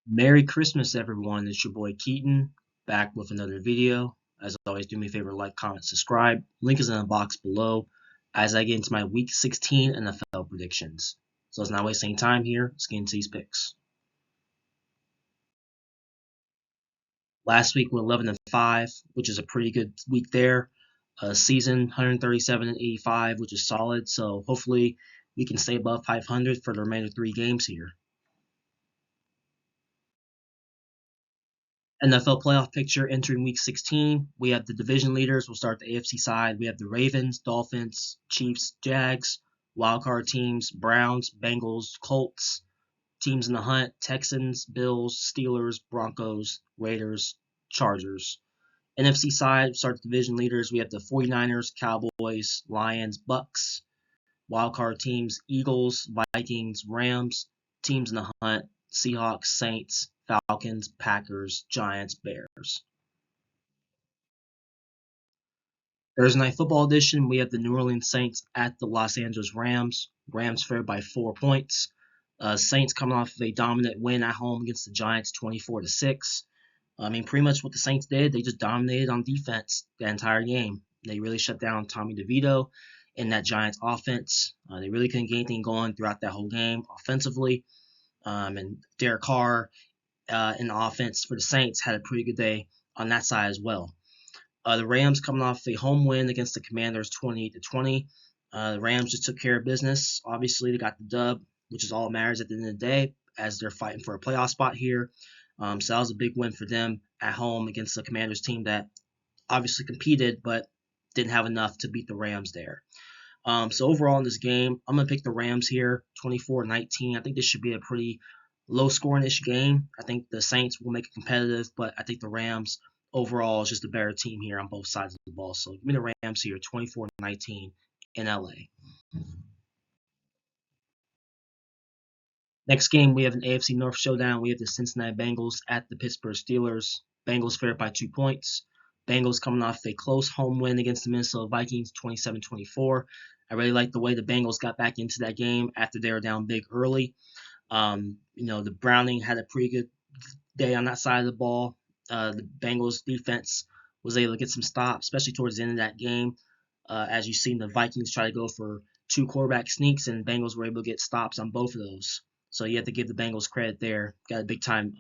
Merry Christmas, everyone. It's your boy Keaton back with another video. As always, do me a favor, like, comment, subscribe. Link is in the box below as I get into my Week 16 NFL predictions. So let's not waste any time here. Let's get into these picks. Last week we went 11-5, which is a pretty good week there. Season 137-85, which is solid. So hopefully we can stay above 500 for the remainder 3 games here. NFL playoff picture entering week 16. We have the division leaders. We'll start the AFC side. We have the Ravens, Dolphins, Chiefs, Jags, wildcard teams, Browns, Bengals, Colts, teams in the hunt, Texans, Bills, Steelers, Broncos, Raiders, Chargers. NFC side, start the division leaders. We have the 49ers, Cowboys, Lions, Bucks, wildcard teams, Eagles, Vikings, Rams, teams in the hunt, Seahawks, Saints, Falcons, Packers, Giants, Bears. Thursday Night Football edition, we have the New Orleans Saints at the Los Angeles Rams. Rams favored by 4 points. Saints coming off of a dominant win at home against the Giants, 24-6. I mean, pretty much what the Saints did, they just dominated on defense the entire game. They really shut down Tommy DeVito in that Giants offense. They really couldn't get anything going throughout that whole game offensively. And Derek Carr in the offense for the Saints had a pretty good day on that side as well. The Rams coming off a home win against the Commanders 28-20. The Rams just took care of business. Obviously, they got the dub, which is all that matters at the end of the day as they're fighting for a playoff spot here. So that was a big win for them at home against the Commanders team that obviously competed but didn't have enough to beat the Rams there. So overall in this game, I'm going to pick the Rams here, 24-19. I think this should be a pretty low-scoring-ish game. I think the Saints will make it competitive, but I think the Rams overall is just a better team here on both sides of the ball. So give me the Rams here, 24-19 in LA. Next game, we have an AFC North showdown. We have the Cincinnati Bengals at the Pittsburgh Steelers. Bengals favored by 2 points. Bengals coming off a close home win against the Minnesota Vikings, 27-24. I really like the way the Bengals got back into that game after they were down big early. The Browning had a pretty good day on that side of the ball. The Bengals defense was able to get some stops, especially towards the end of that game. As you've seen, the Vikings try to go for 2 quarterback sneaks, and Bengals were able to get stops on both of those. So you have to give the Bengals credit there. Got a big time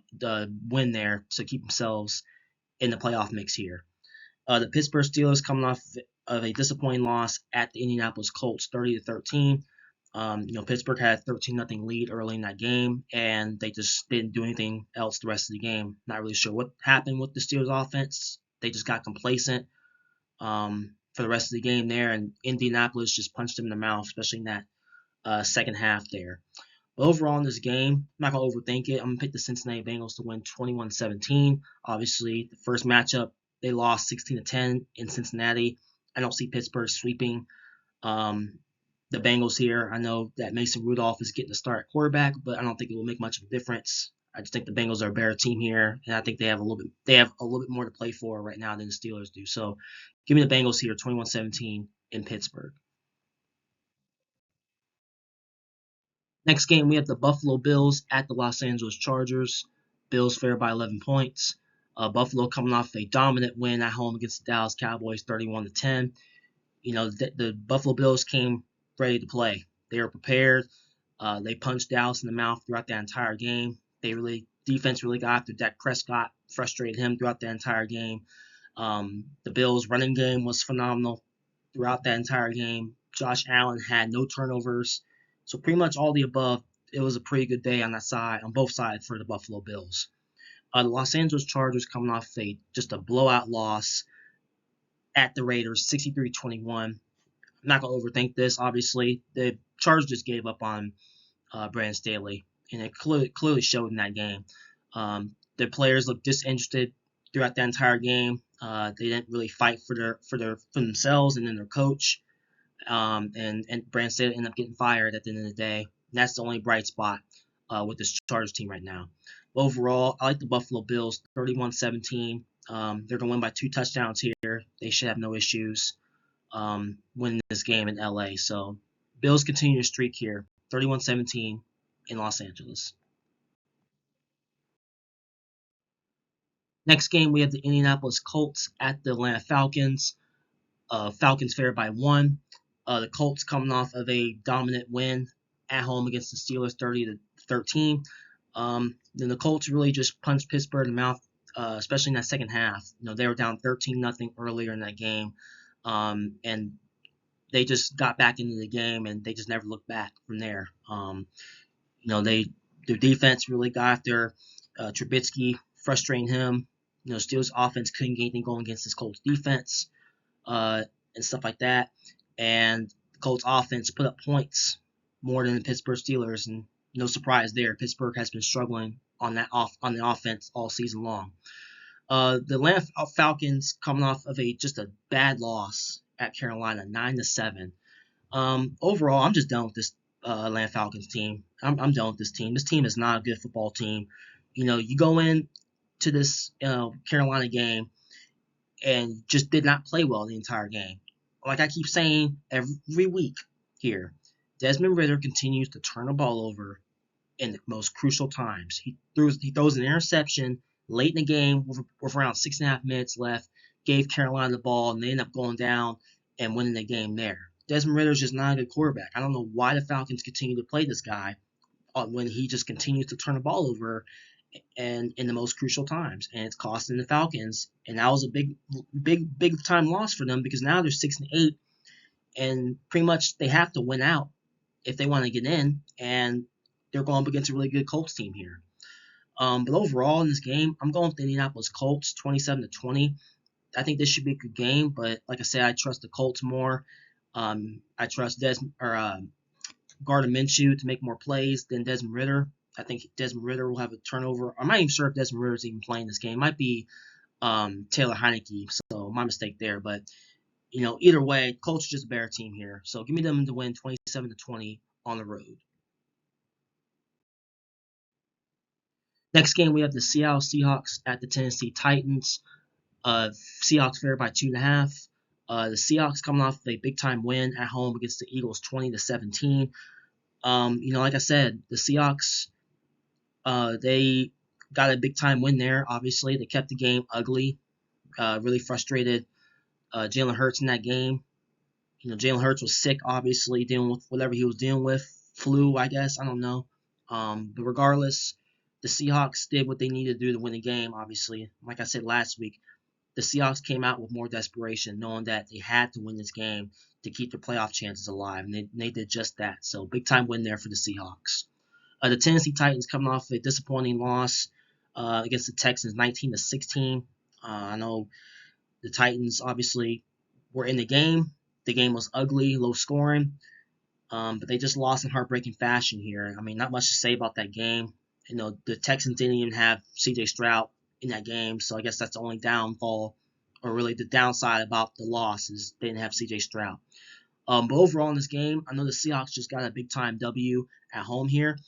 win there to keep themselves in the playoff mix here. The Pittsburgh Steelers coming off of a disappointing loss at the Indianapolis Colts, 30-13. Pittsburgh had a 13-0 lead early in that game, and they just didn't do anything else the rest of the game. Not really sure what happened with the Steelers offense. They just got complacent for the rest of the game there, and Indianapolis just punched them in the mouth, especially in that second half there. But overall in this game, I'm not going to overthink it. I'm going to pick the Cincinnati Bengals to win 21-17. Obviously, the first matchup, they lost 16-10 in Cincinnati. I don't see Pittsburgh sweeping the Bengals here. I know that Mason Rudolph is getting the start at quarterback, but I don't think it will make much of a difference. I just think the Bengals are a better team here, and I think they have a little bit more to play for right now than the Steelers do. So give me the Bengals here, 21-17 in Pittsburgh. Next game, we have the Buffalo Bills at the Los Angeles Chargers. Bills favored by 11 points. Buffalo coming off a dominant win at home against the Dallas Cowboys, 31-10. The Buffalo Bills came ready to play. They were prepared. They punched Dallas in the mouth throughout the entire game. Defense really got after Dak Prescott, frustrated him throughout the entire game. The Bills' running game was phenomenal throughout that entire game. Josh Allen had no turnovers. So pretty much all the above, it was a pretty good day on that side, on both sides for the Buffalo Bills. The Los Angeles Chargers coming off just a blowout loss at the Raiders, 63-21. I'm not going to overthink this, obviously. The Chargers just gave up on Brandon Staley, and it clearly showed in that game. The players looked disinterested throughout the entire game. They didn't really fight for themselves and then their coach. And Brandon Staley ended up getting fired at the end of the day. And that's the only bright spot with this Chargers team right now. Overall, I like the Buffalo Bills, 31-17. They're going to win by 2 touchdowns here. They should have no issues winning this game in LA. So Bills continue to streak here, 31-17 in Los Angeles. Next game, we have the Indianapolis Colts at the Atlanta Falcons. Falcons favored by 1. The Colts coming off of a dominant win at home against the Steelers, 30-13. Then the Colts really just punched Pittsburgh in the mouth, especially in that second half. They were down 13-0 earlier in that game, and they just got back into the game and they just never looked back from there. Their defense really got after Trubisky, frustrating him. Steelers offense couldn't get anything going against this Colts defense, and stuff like that. And the Colts offense put up points more than the Pittsburgh Steelers, and no surprise there. Pittsburgh has been struggling on the offense all season long. The Atlanta Falcons coming off of just a bad loss at Carolina, 9-7. Overall, I'm just done with this Atlanta Falcons team. I'm done with this team. This team is not a good football team. You go in to this Carolina game and just did not play well the entire game. Like I keep saying every week here, Desmond Ridder continues to turn the ball over in the most crucial times. He throws an interception late in the game with around 6.5 minutes left, gave Carolina the ball, and they end up going down and winning the game there. Desmond Ridder is just not a good quarterback. I don't know why the Falcons continue to play this guy when he just continues to turn the ball over and in the most crucial times, and it's costing the Falcons. And that was a big time loss for them because now they're 6-8, and pretty much they have to win out if they want to get in, and they're going up against a really good Colts team here. But overall in this game, I'm going with the Indianapolis Colts, 27-20. I think this should be a good game, but like I said, I trust the Colts more. I trust Gardner Minshew to make more plays than Desmond Ridder. I think Desmond Ridder will have a turnover. I'm not even sure if Desmond Ridder is even playing this game. It might be Taylor Heineke, so my mistake there. But either way, Colts are just a better team here. So give me them to win 27-20 on the road. Next game, we have the Seattle Seahawks at the Tennessee Titans. Seahawks favored by 2.5. The Seahawks coming off a big-time win at home against the Eagles, 20-17. Like I said, the Seahawks, they got a big-time win there, obviously. They kept the game ugly, really frustrated Jalen Hurts in that game. Jalen Hurts was sick, obviously, dealing with whatever he was dealing with. Flu, I guess. I don't know. But regardless, the Seahawks did what they needed to do to win the game, obviously. Like I said last week, the Seahawks came out with more desperation, knowing that they had to win this game to keep their playoff chances alive, and they did just that. So big-time win there for the Seahawks. The Tennessee Titans coming off a disappointing loss against the Texans, 19-16. I know the Titans obviously were in the game. The game was ugly, low scoring, but they just lost in heartbreaking fashion here. I mean, not much to say about that game. The Texans didn't even have C.J. Stroud in that game, so I guess that's the only downfall, or really the downside about the loss is they didn't have C.J. Stroud. But overall in this game, I know the Seahawks just got a big-time W at home here.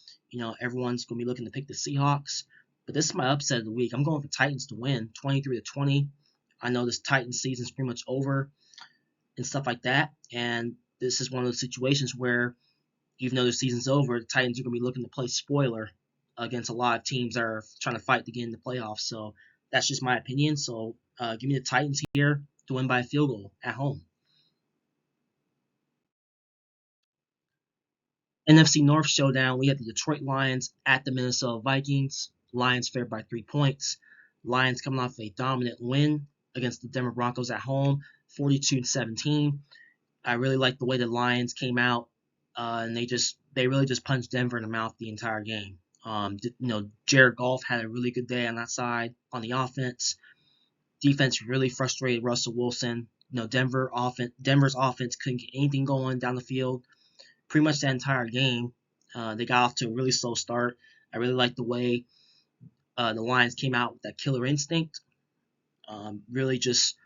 Everyone's going to be looking to pick the Seahawks, but this is my upset of the week. I'm going with the Titans to win, 23-20. I know this Titans season's pretty much over and stuff like that, and this is one of those situations where even though the season's over, the Titans are going to be looking to play spoiler against a lot of teams that are trying to fight to get in the playoffs. So that's just my opinion. So give me the Titans here to win by a field goal at home. NFC North showdown, we have the Detroit Lions at the Minnesota Vikings. Lions favored by 3 points. Lions coming off a dominant win against the Denver Broncos at home, 42-17. I really like the way the Lions came out, and they really just punched Denver in the mouth the entire game. Jared Goff had a really good day on that side on the offense. Defense really frustrated Russell Wilson. Denver's offense couldn't get anything going down the field pretty much that entire game. They got off to a really slow start. I really like the way the Lions came out with that killer instinct. Really just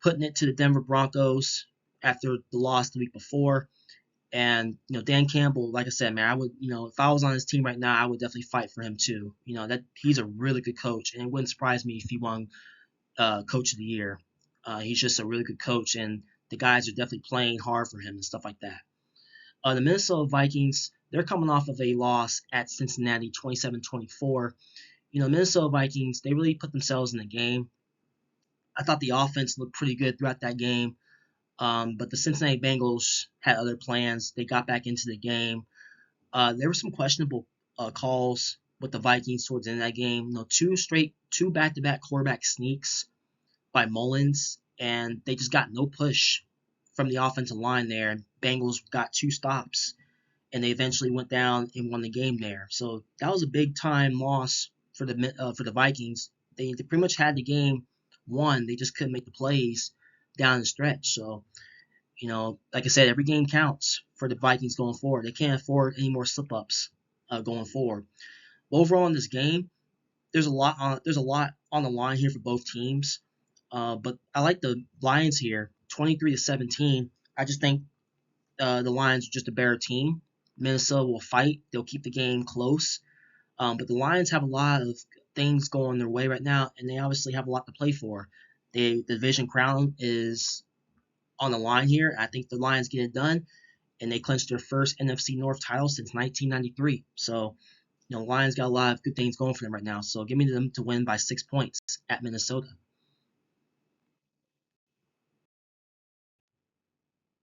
putting it to the Denver Broncos after the loss the week before. And Dan Campbell, like I said, man, I would, if I was on his team right now, I would definitely fight for him too. That he's a really good coach, and it wouldn't surprise me if he won Coach of the Year. He's just a really good coach, and the guys are definitely playing hard for him and stuff like that. The Minnesota Vikings, they're coming off of a loss at Cincinnati, 27-24. Minnesota Vikings, they really put themselves in the game. I thought the offense looked pretty good throughout that game, but the Cincinnati Bengals had other plans. They got back into the game. There were some questionable calls with the Vikings towards the end of that game. Two back-to-back quarterback sneaks by Mullins, and they just got no push from the offensive line there. Bengals got 2 stops, and they eventually went down and won the game there. So that was a big time loss for the Vikings. They pretty much had the game won. They just couldn't make the plays down the stretch. So like I said, every game counts for the Vikings going forward. They can't afford any more slip ups going forward. Overall in this game, there's a lot on the line here for both teams. But I like the Lions here, 23-17. I just think the Lions are just a better team. Minnesota will fight. They'll keep the game close. But the Lions have a lot of things going their way right now, and they obviously have a lot to play for. The division crown is on the line here. I think the Lions get it done, and they clinched their first NFC North title since 1993. So, Lions got a lot of good things going for them right now. So give me them to win by 6 points at Minnesota.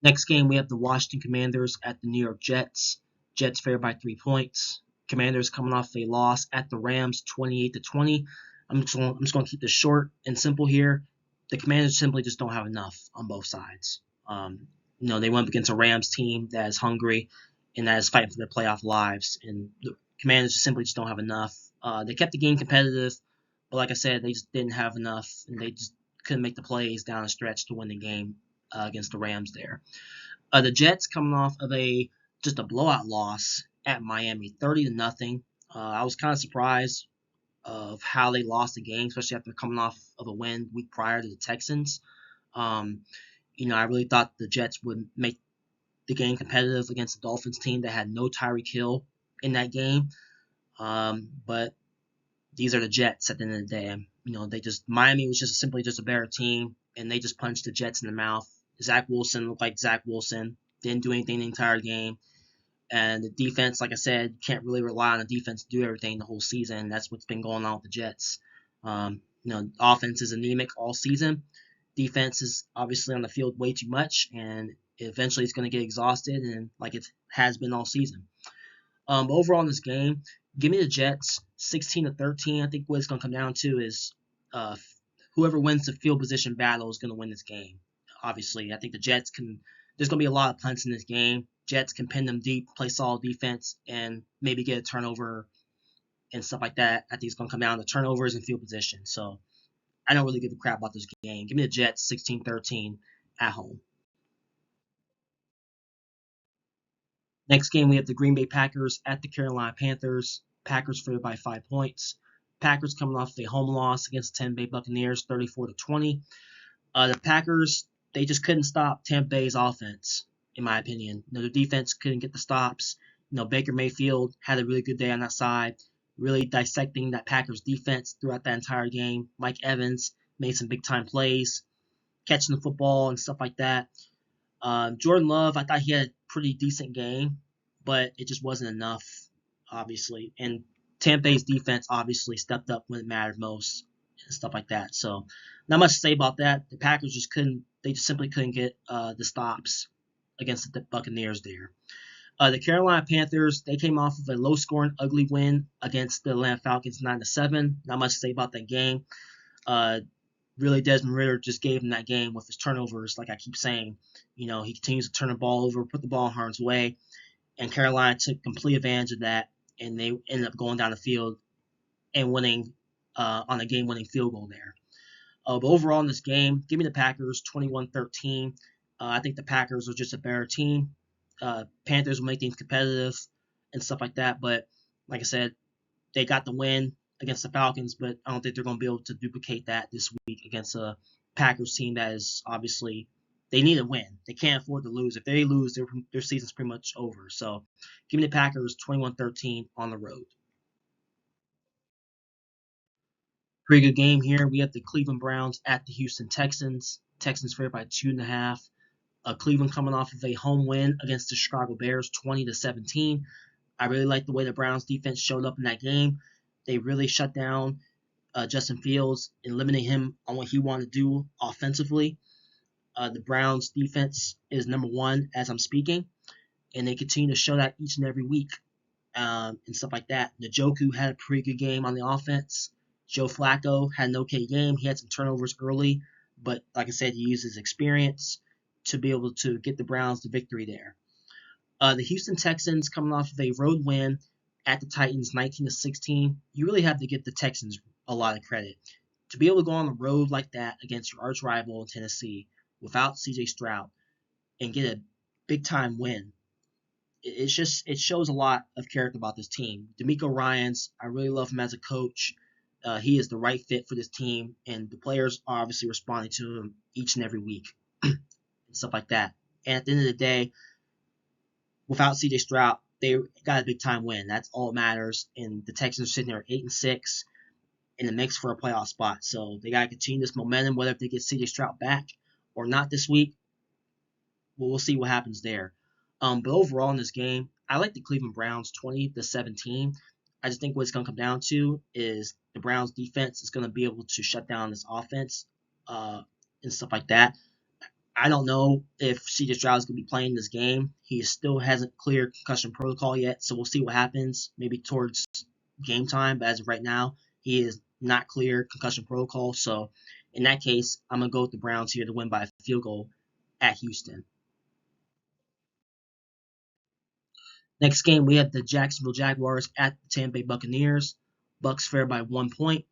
Next game, we have the Washington Commanders at the New York Jets. Jets favored by 3 points. Commanders coming off a loss at the Rams, 28-20. I'm just going to keep this short and simple here. The Commanders simply just don't have enough on both sides. They went up against a Rams team that is hungry and that is fighting for their playoff lives, and the Commanders simply just don't have enough. They kept the game competitive, but like I said, they just didn't have enough, and they just couldn't make the plays down the stretch to win the game against the Rams there. The Jets coming off of just a blowout loss at Miami, 30-0. I was kind of surprised of how they lost the game, especially after coming off of a win week prior to the Texans. I really thought the Jets would make the game competitive against the Dolphins team that had no Tyreek Hill in that game. But these are the Jets at the end of the day. Miami was just simply just a better team, and they just punched the Jets in the mouth. Zach Wilson looked like Zach Wilson, didn't do anything the entire game. And the defense, like I said, can't really rely on the defense to do everything the whole season. That's what's been going on with the Jets. Offense is anemic all season. Defense is obviously on the field way too much, and eventually it's going to get exhausted, and like it has been all season. Overall in this game, give me the Jets 16-13. I think what it's going to come down to is whoever wins the field position battle is going to win this game. Obviously, I think the Jets can. There's going to be a lot of punts in this game. Jets can pin them deep, play solid defense, and maybe get a turnover and stuff like that. I think it's going to come down to turnovers and field position. So I don't really give a crap about this game. Give me the Jets 16-13 at home. Next game, we have the Green Bay Packers at the Carolina Panthers. Packers favored by 5 points. Packers coming off a home loss against the Tampa Bay Buccaneers, 34-20. The Packers, they just couldn't stop Tampa Bay's offense, in my opinion. The defense couldn't get the stops. Baker Mayfield had a really good day on that side, really dissecting that Packers defense throughout that entire game. Mike Evans made some big-time plays, catching the football and stuff like that. Jordan Love, I thought he had a pretty decent game, but it just wasn't enough, obviously. And Tampa Bay's defense obviously stepped up when it mattered most and stuff like that. So not much to say about that. The Packers just simply couldn't get the stops against the Buccaneers there. The Carolina Panthers, they came off of a low-scoring, ugly win against the Atlanta Falcons 9-7. Not much to say about that game. Really, Desmond Ridder just gave him that game with his turnovers, like I keep saying. He continues to turn the ball over, put the ball in harm's way, and Carolina took complete advantage of that, and they ended up going down the field and winning on a game-winning field goal there. But overall in this game, give me the Packers 21-13. I think the Packers are just a better team. Panthers will make things competitive and stuff like that, but like I said, they got the win against the Falcons, but I don't think they're going to be able to duplicate that this week against a Packers team that is obviously they need a win. They can't afford to lose. If they lose, their season's pretty much over. So give me the Packers 21-13 on the road. Pretty good game here. We have the Cleveland Browns at the Houston Texans. Texans favored by 2.5. Cleveland coming off of a home win against the Chicago Bears, 20-17. I really like the way the Browns defense showed up in that game. They really shut down Justin Fields and limiting him on what he wanted to do offensively. The Browns defense is number one as I'm speaking, and they continue to show that each and every week and stuff like that. Njoku had a pretty good game on the offense. Joe Flacco had an okay game. He had some turnovers early, but like I said, he used his experience to be able to get the Browns the victory there. The Houston Texans coming off of a road win at the Titans 19-16. You really have to give the Texans a lot of credit. To be able to go on the road like that against your arch rival in Tennessee without CJ Stroud and get a big time win, it shows a lot of character about this team. D'Amico Ryans, I really love him as a coach. He is the right fit for this team, and the players are obviously responding to him each and every week and stuff like that. And at the end of the day, without CJ Stroud, they got a big time win. That's all that matters. And the Texans are sitting there at 8-6 in the mix for a playoff spot. So they got to continue this momentum, whether if they get CJ Stroud back or not this week. Well, we'll see what happens there. But overall in this game, I like the Cleveland Browns 20-17. I just think what it's going to come down to is the Browns defense is going to be able to shut down this offense and stuff like that. I don't know if CJ Stroud is going to be playing this game. He still hasn't cleared concussion protocol yet, so we'll see what happens maybe towards game time. But as of right now, he is not cleared concussion protocol. So in that case, I'm going to go with the Browns here to win by a field goal at Houston. Next game, we have the Jacksonville Jaguars at the Tampa Bay Buccaneers. Bucks fair by 1 point.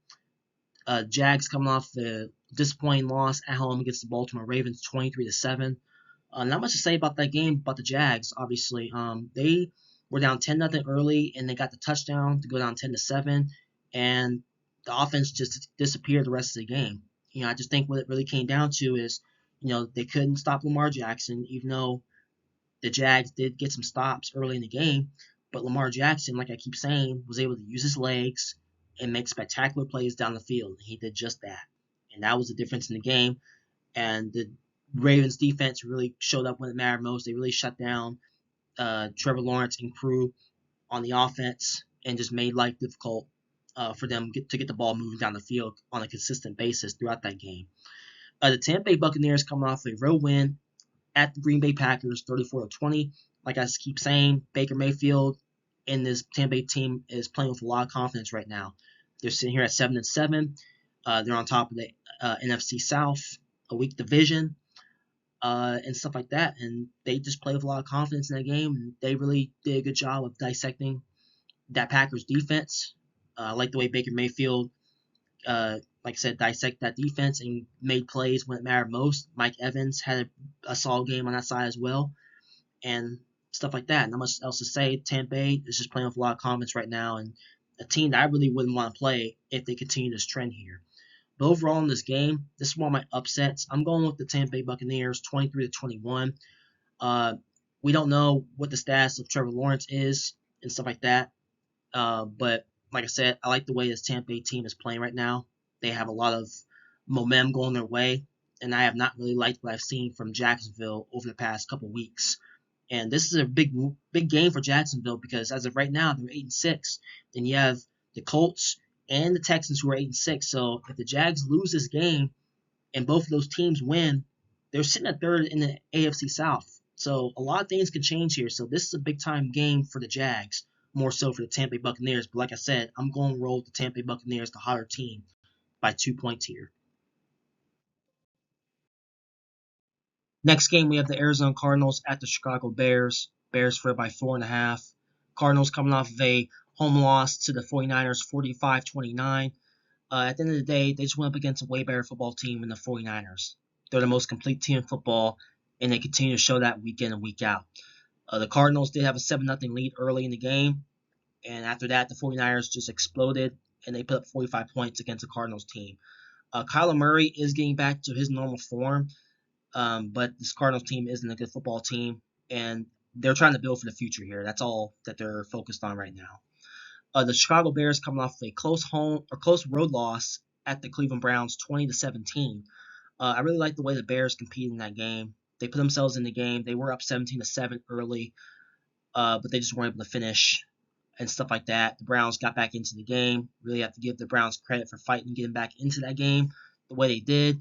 Jags coming off the disappointing loss at home against the Baltimore Ravens, 23-7. Not much to say about that game, about the Jags. Obviously, they were down 10-0 early, and they got the touchdown to go down 10-7, and the offense just disappeared the rest of the game. I just think what it really came down to is, they couldn't stop Lamar Jackson, even though the Jags did get some stops early in the game, but Lamar Jackson, like I keep saying, was able to use his legs and make spectacular plays down the field. He did just that. And that was the difference in the game. And the Ravens defense really showed up when it mattered most. They really shut down Trevor Lawrence and crew on the offense and just made life difficult for them to get the ball moving down the field on a consistent basis throughout that game. The Tampa Bay Buccaneers coming off a road win at the Green Bay Packers, 34-20. Like I keep saying, Baker Mayfield and this Tampa Bay team is playing with a lot of confidence right now. They're sitting here at 7-7. They're on top of the NFC South, a weak division, and stuff like that. And they just play with a lot of confidence in that game. And they really did a good job of dissecting that Packers defense. I like the way Baker Mayfield like I said, dissect that defense and made plays when it mattered most. Mike Evans had a solid game on that side as well, and stuff like that. Not much else to say. Tampa Bay is just playing with a lot of confidence right now, and a team that I really wouldn't want to play if they continue this trend here. But overall in this game, this is one of my upsets. I'm going with the Tampa Bay Buccaneers, 23-21. We don't know what the status of Trevor Lawrence is and stuff like that, but like I said, I like the way this Tampa Bay team is playing right now. They have a lot of momentum going their way, and I have not really liked what I've seen from Jacksonville over the past couple weeks. And this is a big game for Jacksonville because as of right now, they're 8-6. Then you have the Colts and the Texans who are 8-6. So if the Jags lose this game and both of those teams win, they're sitting at third in the AFC South. So a lot of things can change here. So this is a big-time game for the Jags, more so for the Tampa Bay Buccaneers. But like I said, I'm going to roll with the Tampa Bay Buccaneers, the hotter team, by 2 points here. Next game, we have the Arizona Cardinals at the Chicago Bears. Bears fair by 4.5. Cardinals coming off of a home loss to the 49ers, 45-29. At the end of the day, they just went up against a way better football team than the 49ers. They're the most complete team in football, and they continue to show that week in and week out. The Cardinals did have a 7-0 lead early in the game, and after that, the 49ers just exploded, and they put up 45 points against the Cardinals team. Kyler Murray is getting back to his normal form, but this Cardinals team isn't a good football team, and they're trying to build for the future here. That's all that they're focused on right now. The Chicago Bears coming off a close road loss at the Cleveland Browns, 20-17. I really like the way the Bears competed in that game. They put themselves in the game. They were up 17-7 early, but they just weren't able to finish. and stuff like that. The Browns got back into the game. Really have to give the Browns credit for fighting and getting back into that game the way they did.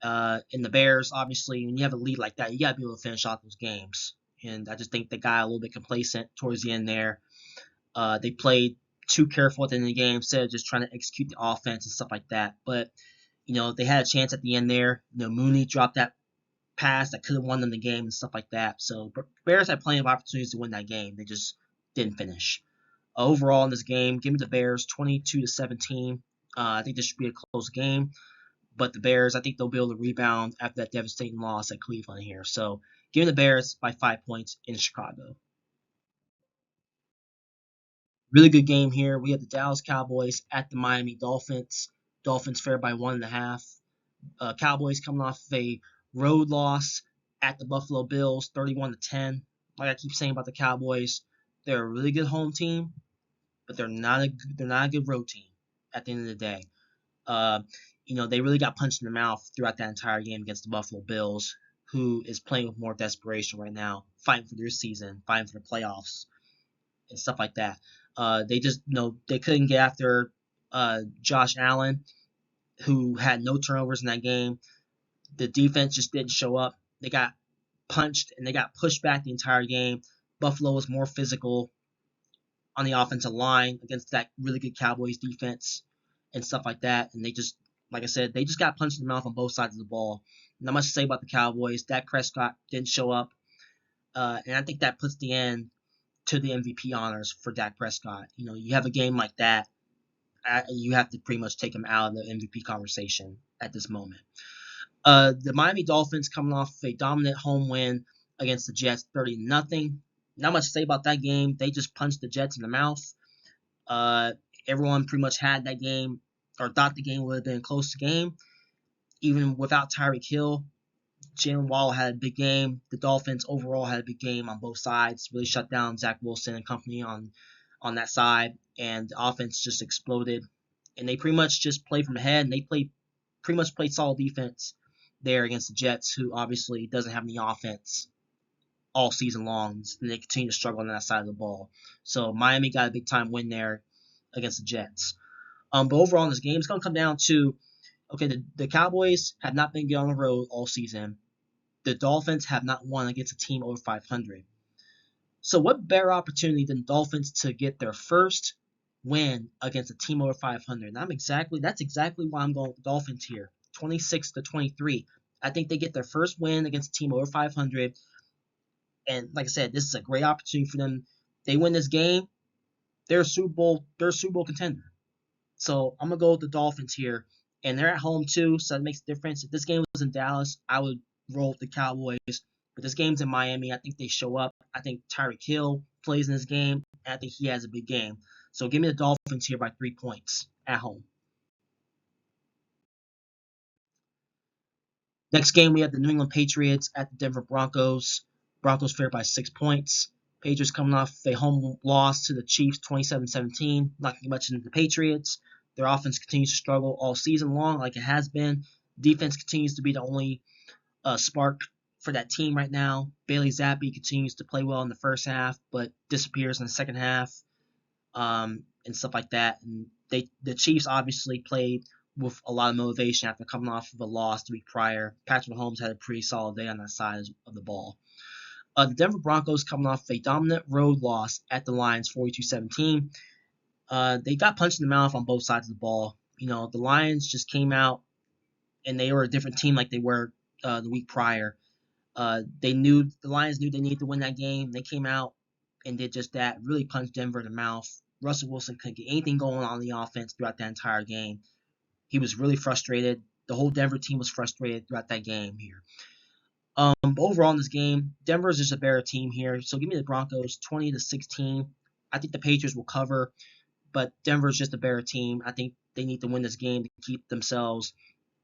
And the Bears, obviously, when you have a lead like that, you got to be able to finish off those games. And I just think they got a little bit complacent towards the end there. They played too careful at the end of the game instead of just trying to execute the offense and stuff like that. But, they had a chance at the end there. Mooney dropped that pass that could have won them the game and stuff like that. So Bears had plenty of opportunities to win that game. They just didn't finish. Overall in this game, give me the Bears 22-17. I think this should be a close game. But the Bears, I think they'll be able to rebound after that devastating loss at Cleveland here. So give me the Bears by 5 points in Chicago. Really good game here. We have the Dallas Cowboys at the Miami Dolphins. Dolphins fair by 1.5. Cowboys coming off of a road loss at the Buffalo Bills, 31-10. Like I keep saying about the Cowboys, they're a really good home team, but they're not a good road team at the end of the day. They really got punched in the mouth throughout that entire game against the Buffalo Bills, who is playing with more desperation right now, fighting for their season, fighting for the playoffs, and stuff like that. They just, they couldn't get after Josh Allen, who had no turnovers in that game. The defense just didn't show up. They got punched and they got pushed back the entire game. Buffalo was more physical on the offensive line against that really good Cowboys defense and stuff like that. And they just, like I said, they just got punched in the mouth on both sides of the ball. Not much to say about the Cowboys. Dak Prescott didn't show up. And I think that puts the end to the MVP honors for Dak Prescott. You have a game like that, you have to pretty much take him out of the MVP conversation at this moment. The Miami Dolphins coming off a dominant home win against the Jets, 30-0. Not much to say about that game. They just punched the Jets in the mouth. Everyone pretty much had that game or thought the game would have been a close game. Even without Tyreek Hill, Jalen Waddle had a big game. The Dolphins overall had a big game on both sides. Really shut down Zach Wilson and company on that side. And the offense just exploded. And they pretty much just played from ahead. And they pretty much played solid defense there against the Jets, who obviously doesn't have any offense all season long. And they continue to struggle on that side of the ball. So Miami got a big time win there against the Jets. But overall in this game, it's going to come down to, the Cowboys have not been good on the road all season. The Dolphins have not won against a team over 500. So what better opportunity than the Dolphins to get their first win against a team over 500? That's exactly why I'm going with the Dolphins here, 26-23. I think they get their first win against a team over 500. And like I said, this is a great opportunity for them. They win this game, they're a Super Bowl contender. So I'm gonna go with the Dolphins here, and they're at home too, so that makes a difference. If this game was in Dallas, I would roll with the Cowboys. But this game's in Miami. I think they show up. I think Tyreek Hill plays in this game, and I think he has a big game. So give me the Dolphins here by 3 points at home. Next game, we have the New England Patriots at the Denver Broncos. Broncos favored by 6 points. Patriots coming off a home loss to the Chiefs, 27-17. Not getting much into the Patriots. Their offense continues to struggle all season long, like it has been. Defense continues to be the only spark for that team right now. Bailey Zappi continues to play well in the first half, but disappears in the second half, and stuff like that. And the Chiefs obviously played with a lot of motivation after coming off of a loss the week prior. Patrick Mahomes had a pretty solid day on that side of the ball. The Denver Broncos coming off a dominant road loss at the Lions, 42-17. They got punched in the mouth on both sides of the ball. The Lions just came out and they were a different team like they were the week prior. The Lions knew they needed to win that game. They came out and did just that, really punched Denver in the mouth. Russell Wilson couldn't get anything going on the offense throughout that entire game. He was really frustrated. The whole Denver team was frustrated throughout that game here. But overall in this game, Denver is just a better team here. So give me the Broncos 20-16. I think the Patriots will cover, but Denver is just a better team. I think they need to win this game to keep themselves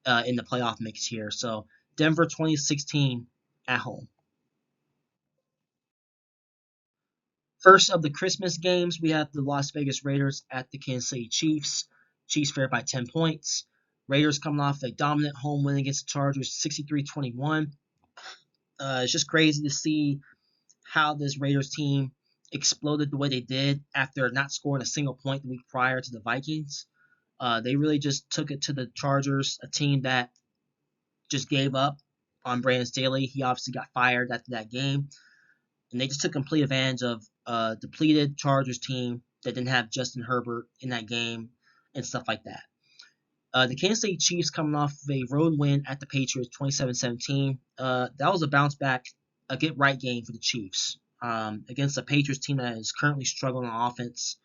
in the playoff mix here. So Denver 20-16 at home. First of the Christmas games, we have the Las Vegas Raiders at the Kansas City Chiefs. Chiefs favored by 10 points. Raiders coming off a dominant home win against the Chargers, 63-21. It's just crazy to see how this Raiders team exploded the way they did after not scoring a single point the week prior to the Vikings. They really just took it to the Chargers, a team that just gave up on Brandon Staley. He obviously got fired after that game, and they just took complete advantage of a depleted Chargers team that didn't have Justin Herbert in that game and stuff like that. The Kansas City Chiefs coming off of a road win at the Patriots 27-17. That was a bounce back, a get right game for the Chiefs against a Patriots team that is currently struggling on offense.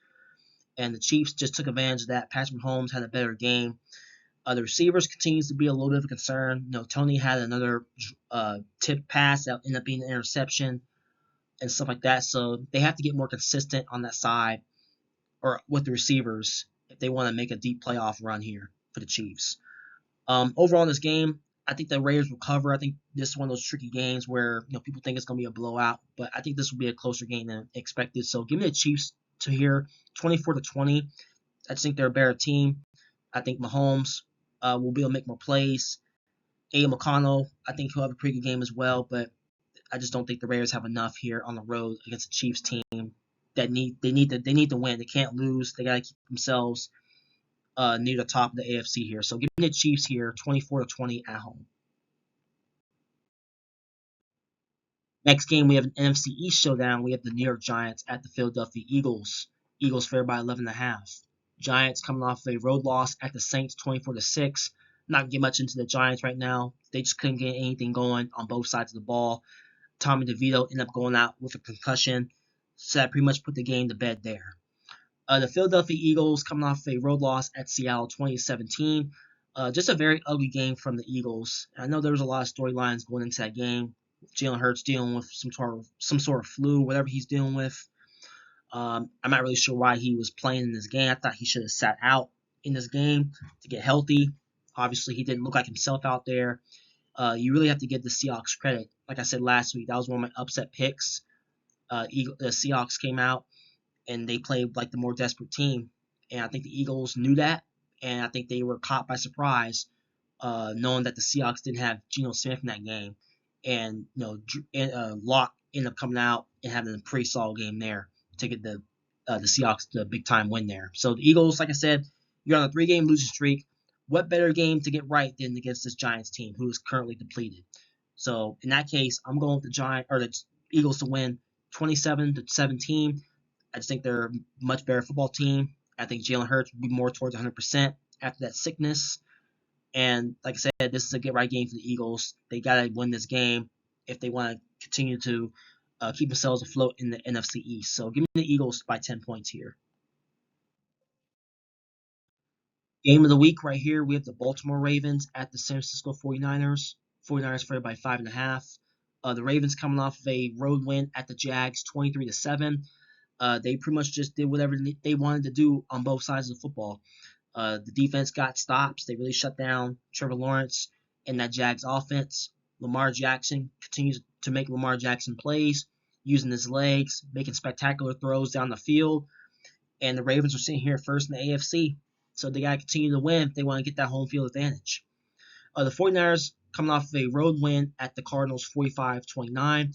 And the Chiefs just took advantage of that. Patrick Mahomes had a better game. The receivers continues to be a little bit of a concern. Tony had another tipped pass that ended up being an interception and stuff like that. So they have to get more consistent on that side or with the receivers if they want to make a deep playoff run here for the Chiefs. Overall in this game, I think the Raiders will cover. I think this is one of those tricky games where people think it's going to be a blowout, but I think this will be a closer game than expected. So give me the Chiefs to here, 24-20. I just think they're a better team. I think Mahomes will be able to make more plays. A. McConnell, I think he'll have a pretty good game as well, but I just don't think the Raiders have enough here on the road against the Chiefs team that they need to win. They can't lose. They got to keep themselves near the top of the AFC here. So give me the Chiefs here, 24-20 at home. Next game, we have an NFC East showdown. We have the New York Giants at the Philadelphia Eagles. Eagles favored by 11.5. Giants coming off a road loss at the Saints, 24-6. Not gonna get much into the Giants right now. They just couldn't get anything going on both sides of the ball. Tommy DeVito ended up going out with a concussion, so that pretty much put the game to bed there. The Philadelphia Eagles coming off a road loss at Seattle, 2017. Just a very ugly game from the Eagles. I know there was a lot of storylines going into that game. Jalen Hurts dealing with some sort of flu, whatever he's dealing with. I'm not really sure why he was playing in this game. I thought he should have sat out in this game to get healthy. Obviously, he didn't look like himself out there. You really have to give the Seahawks credit. Like I said last week, that was one of my upset picks. The Seahawks came out and they played like the more desperate team. And I think the Eagles knew that. And I think they were caught by surprise, knowing that the Seahawks didn't have Geno Smith in that game. And Locke ended up coming out and having a pretty solid game there to get the Seahawks the big time win there. So the Eagles, like I said, you're on a 3-game losing streak. What better game to get right than against this Giants team, who is currently depleted? So in that case, I'm going with the Eagles to win 27-17. I just think they're a much better football team. I think Jalen Hurts will be more towards 100% after that sickness. And like I said, this is a get right game for the Eagles. They got to win this game if they want to continue to keep themselves afloat in the NFC East. So give me the Eagles by 10 points here. Game of the week right here, we have the Baltimore Ravens at the San Francisco 49ers. 49ers favored by 5.5. The Ravens coming off of a road win at the Jags, 23-7. They pretty much just did whatever they wanted to do on both sides of the football. The defense got stops. They really shut down Trevor Lawrence and that Jags offense. Lamar Jackson continues to make Lamar Jackson plays, using his legs, making spectacular throws down the field. And the Ravens are sitting here first in the AFC. So they got to continue to win if they want to get that home field advantage. The 49ers coming off of a road win at the Cardinals 45-29.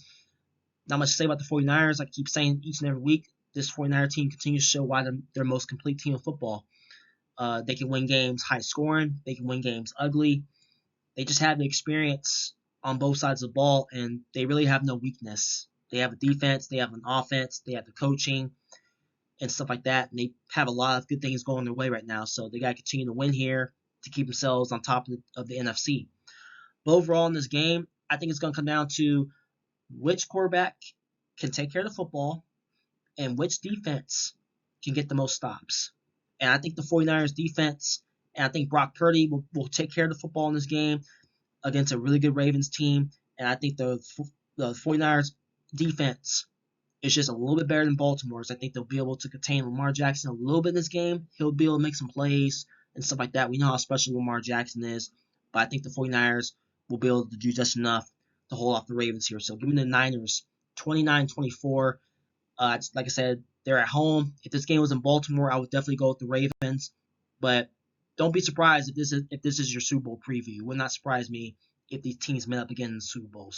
Not much to say about the 49ers. I keep saying each and every week, this 49er team continues to show why they're the most complete team of football. They can win games high scoring. They can win games ugly. They just have the experience on both sides of the ball, and they really have no weakness. They have a defense. They have an offense. They have the coaching and stuff like that. And they have a lot of good things going their way right now. So they got to continue to win here to keep themselves on top of the NFC. But overall in this game, I think it's going to come down to which quarterback can take care of the football and which defense can get the most stops. And I think the 49ers defense, and I think Brock Purdy will take care of the football in this game against a really good Ravens team. And I think the 49ers defense is just a little bit better than Baltimore's. I think they'll be able to contain Lamar Jackson a little bit in this game. He'll be able to make some plays and stuff like that. We know how special Lamar Jackson is, but I think the 49ers will be able to do just enough to hold off the Ravens here. So give me the Niners 29-24. Like I said, they're at home. If this game was in Baltimore, I would definitely go with the Ravens. But don't be surprised if this is your Super Bowl preview. It would not surprise me if these teams met up again in the Super Bowl.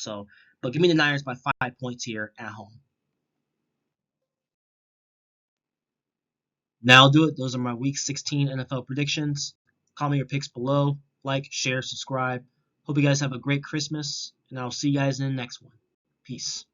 But give me the Niners by 5 points here at home. That'll do it. Those are my Week 16 NFL predictions. Comment your picks below. Like, share, subscribe. Hope you guys have a great Christmas, and I'll see you guys in the next one. Peace.